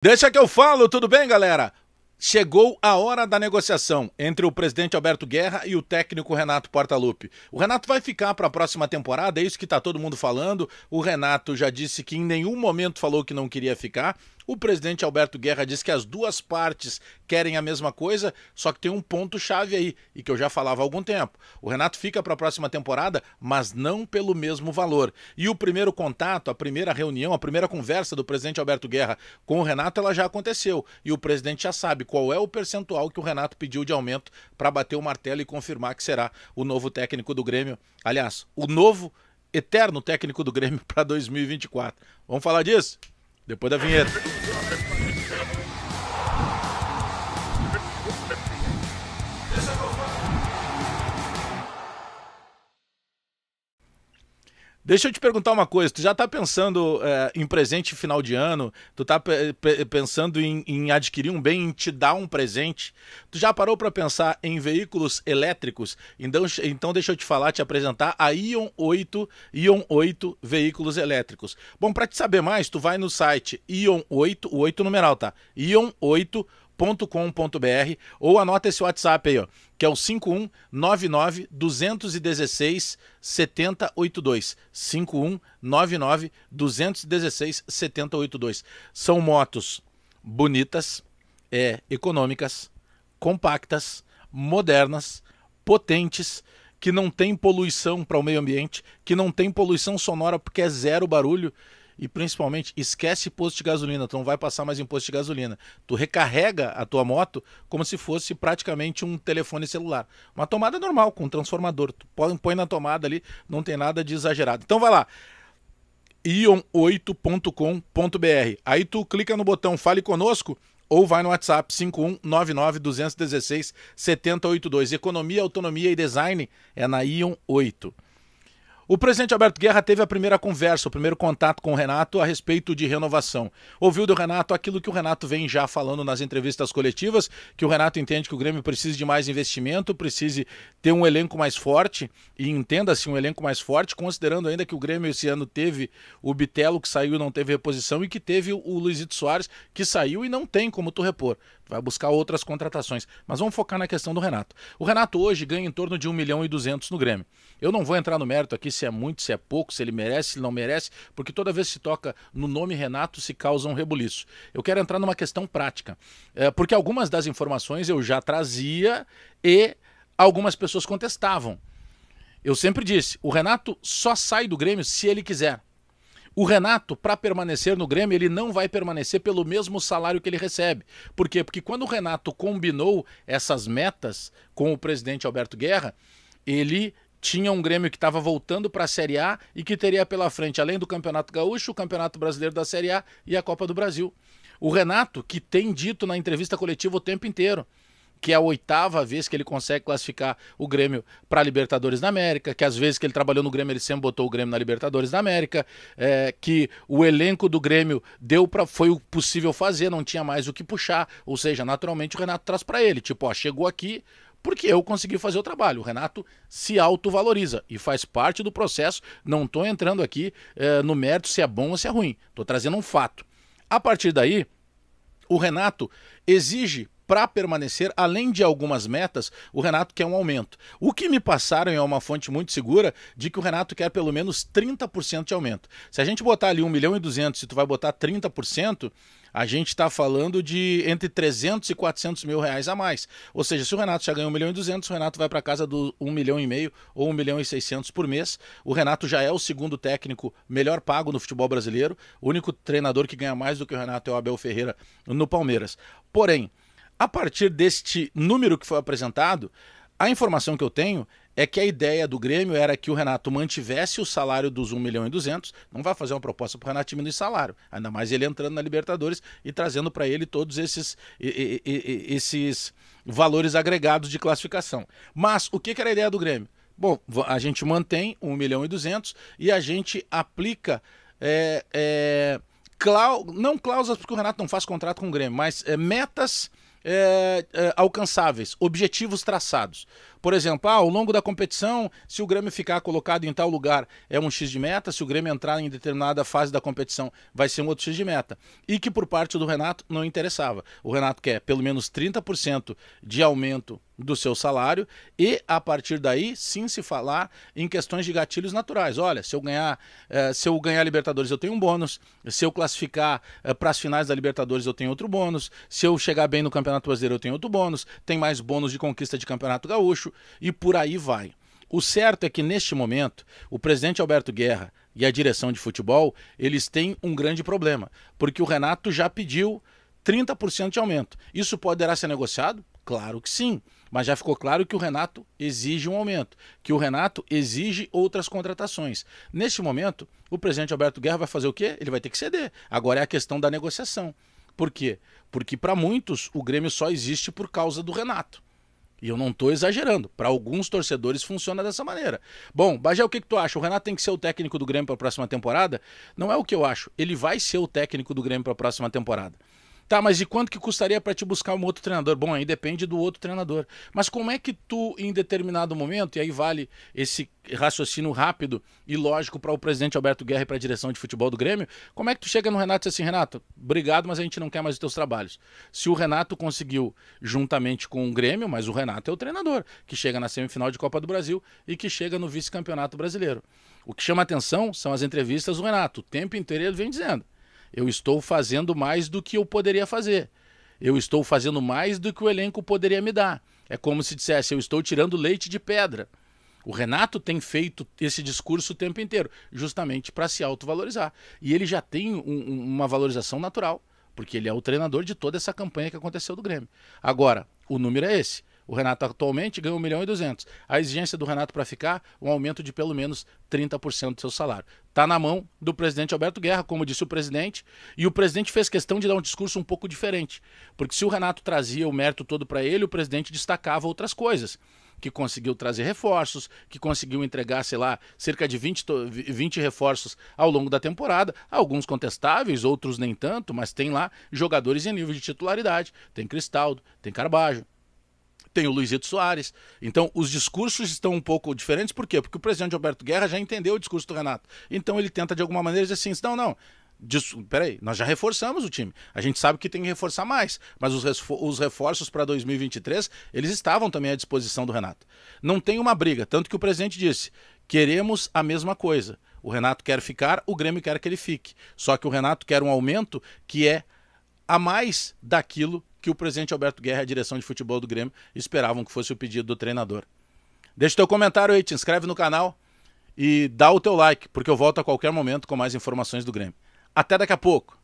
Deixa que eu falo, tudo bem, galera? Chegou a hora da negociação entre o presidente Alberto Guerra e o técnico Renato Portaluppi. O Renato vai ficar para a próxima temporada, é isso que está todo mundo falando. O Renato já disse que em nenhum momento falou que não queria ficar. O presidente Alberto Guerra disse que as duas partes querem a mesma coisa, só que tem um ponto-chave aí, e que eu já falava há algum tempo. O Renato fica para a próxima temporada, mas não pelo mesmo valor. E o primeiro contato, a primeira reunião, a primeira conversa do presidente Alberto Guerra com o Renato, ela já aconteceu. E o presidente já sabe qual é o percentual que o Renato pediu de aumento para bater o martelo e confirmar que será o novo técnico do Grêmio. Aliás, o novo eterno técnico do Grêmio para 2024. Vamos falar disso? Depois da vinheta. Deixa eu te perguntar uma coisa, tu já tá pensando em presente final de ano, tu tá pensando em adquirir um bem, em te dar um presente, tu já parou para pensar em veículos elétricos? Então deixa eu te falar, te apresentar a Ion8 Veículos Elétricos. Bom, para te saber mais, tu vai no site Ion8, o 8 numeral, tá? Ion8.com.br ou anota esse WhatsApp aí, ó, que é o 5199 216 7082. 5199 216 7082. São motos bonitas, econômicas, compactas, modernas, potentes, que não tem poluição para o meio ambiente, que não tem poluição sonora porque é zero barulho. E principalmente, esquece posto de gasolina, tu não vai passar mais em posto de gasolina. Tu recarrega a tua moto como se fosse praticamente um telefone celular. Uma tomada normal, com um transformador. Tu põe na tomada ali, não tem nada de exagerado. Então vai lá, ion8.com.br. Aí tu clica no botão Fale Conosco ou vai no WhatsApp 5199 216 7082. Economia, autonomia e design é na Ion 8. O presidente Alberto Guerra teve a primeira conversa, o primeiro contato com o Renato a respeito de renovação. Ouviu do Renato aquilo que o Renato vem já falando nas entrevistas coletivas, que o Renato entende que o Grêmio precisa de mais investimento, precisa ter um elenco mais forte, e entenda-se um elenco mais forte, considerando ainda que o Grêmio esse ano teve o Bitelo, que saiu e não teve reposição, e que teve o Luizito Soares, que saiu e não tem como tu repor. Vai buscar outras contratações. Mas vamos focar na questão do Renato. O Renato hoje ganha em torno de 1.200.000 no Grêmio. Eu não vou entrar no mérito aqui se é muito, se é pouco, se ele merece, se não merece, porque toda vez que se toca no nome Renato se causa um rebuliço. Eu quero entrar numa questão prática, porque algumas das informações eu já trazia e algumas pessoas contestavam. Eu sempre disse, o Renato só sai do Grêmio se ele quiser. O Renato, para permanecer no Grêmio, ele não vai permanecer pelo mesmo salário que ele recebe. Por quê? Porque quando o Renato combinou essas metas com o presidente Alberto Guerra, ele tinha um Grêmio que estava voltando para a Série A e que teria pela frente, além do Campeonato Gaúcho, o Campeonato Brasileiro da Série A e a Copa do Brasil. O Renato, que tem dito na entrevista coletiva o tempo inteiro, que é a 8ª vez que ele consegue classificar o Grêmio para a Libertadores da América, que às vezes que ele trabalhou no Grêmio ele sempre botou o Grêmio na Libertadores da América, que o elenco do Grêmio foi o possível fazer, não tinha mais o que puxar, ou seja, naturalmente o Renato traz para ele, tipo, ó, chegou aqui porque eu consegui fazer o trabalho. O Renato se autovaloriza e faz parte do processo, não estou entrando aqui no mérito se é bom ou se é ruim, estou trazendo um fato. A partir daí, o Renato exige, para permanecer, além de algumas metas, o Renato quer um aumento. O que me passaram é uma fonte muito segura de que o Renato quer pelo menos 30% de aumento. Se a gente botar ali 1.200.000, se tu vai botar 30%, a gente está falando de entre 300 e 400 mil reais a mais. Ou seja, se o Renato já ganha 1.200.000, o Renato vai para casa do 1,5 milhão ou 1.600.000 por mês. O Renato já é o segundo técnico melhor pago no futebol brasileiro. O único treinador que ganha mais do que o Renato é o Abel Ferreira no Palmeiras. Porém, a partir deste número que foi apresentado, a informação que eu tenho é que a ideia do Grêmio era que o Renato mantivesse o salário dos 1.200.000, não vai fazer uma proposta para o Renato diminuir salário, ainda mais ele entrando na Libertadores e trazendo para ele todos esses valores agregados de classificação. Mas o que era a ideia do Grêmio? Bom, a gente mantém 1.200.000 e a gente aplica não cláusulas, porque o Renato não faz contrato com o Grêmio, mas metas alcançáveis, objetivos traçados. Por exemplo, ao longo da competição, se o Grêmio ficar colocado em tal lugar, é um X de meta, se o Grêmio entrar em determinada fase da competição, vai ser um outro X de meta. E que por parte do Renato não interessava. O Renato quer pelo menos 30% de aumento do seu salário e, a partir daí, sim se falar em questões de gatilhos naturais. Olha, se eu ganhar a Libertadores, eu tenho um bônus. Se eu classificar para as finais da Libertadores, eu tenho outro bônus. Se eu chegar bem no Campeonato Brasileiro, eu tenho outro bônus. Tem mais bônus de conquista de Campeonato Gaúcho e por aí vai. O certo é que, neste momento, o presidente Alberto Guerra e a direção de futebol, eles têm um grande problema, porque o Renato já pediu 30% de aumento. Isso poderá ser negociado? Claro que sim, mas já ficou claro que o Renato exige um aumento, que o Renato exige outras contratações. Neste momento, o presidente Alberto Guerra vai fazer o quê? Ele vai ter que ceder. Agora é a questão da negociação. Por quê? Porque para muitos o Grêmio só existe por causa do Renato. E eu não estou exagerando. Para alguns torcedores funciona dessa maneira. Bom, Bagé, o que tu acha? O Renato tem que ser o técnico do Grêmio para a próxima temporada? Não é o que eu acho. Ele vai ser o técnico do Grêmio para a próxima temporada. Tá, mas de quanto que custaria para te buscar um outro treinador? Bom, aí depende do outro treinador. Mas como é que tu, em determinado momento, e aí vale esse raciocínio rápido e lógico para o presidente Alberto Guerra e para a direção de futebol do Grêmio, como é que tu chega no Renato e diz assim, Renato, obrigado, mas a gente não quer mais os teus trabalhos. Se o Renato conseguiu, juntamente com o Grêmio, mas o Renato é o treinador, que chega na semifinal de Copa do Brasil e que chega no vice-campeonato brasileiro. O que chama atenção são as entrevistas do Renato. O tempo inteiro ele vem dizendo: eu estou fazendo mais do que eu poderia fazer. Eu estou fazendo mais do que o elenco poderia me dar. É como se dissesse, eu estou tirando leite de pedra. O Renato tem feito esse discurso o tempo inteiro, justamente para se autovalorizar. E ele já tem uma valorização natural, porque ele é o treinador de toda essa campanha que aconteceu do Grêmio. Agora, o número é esse. O Renato atualmente ganha 1.200.000. A exigência do Renato para ficar, um aumento de pelo menos 30% do seu salário. Está na mão do presidente Alberto Guerra, como disse o presidente, e o presidente fez questão de dar um discurso um pouco diferente. Porque se o Renato trazia o mérito todo para ele, o presidente destacava outras coisas. Que conseguiu trazer reforços, que conseguiu entregar, sei lá, cerca de 20 reforços ao longo da temporada, alguns contestáveis, outros nem tanto, mas tem lá jogadores em nível de titularidade. Tem Cristaldo, tem Carbajo, tem o Luizito Soares. Então, os discursos estão um pouco diferentes. Por quê? Porque o presidente Alberto Guerra já entendeu o discurso do Renato. Então, ele tenta, de alguma maneira, dizer assim, não, peraí, nós já reforçamos o time. A gente sabe que tem que reforçar mais, mas os reforços para 2023, eles estavam também à disposição do Renato. Não tem uma briga, tanto que o presidente disse, queremos a mesma coisa. O Renato quer ficar, o Grêmio quer que ele fique. Só que o Renato quer um aumento que é a mais daquilo que o presidente Alberto Guerra e a direção de futebol do Grêmio esperavam que fosse o pedido do treinador. Deixa o teu comentário aí, te inscreve no canal e dá o teu like, porque eu volto a qualquer momento com mais informações do Grêmio. Até daqui a pouco!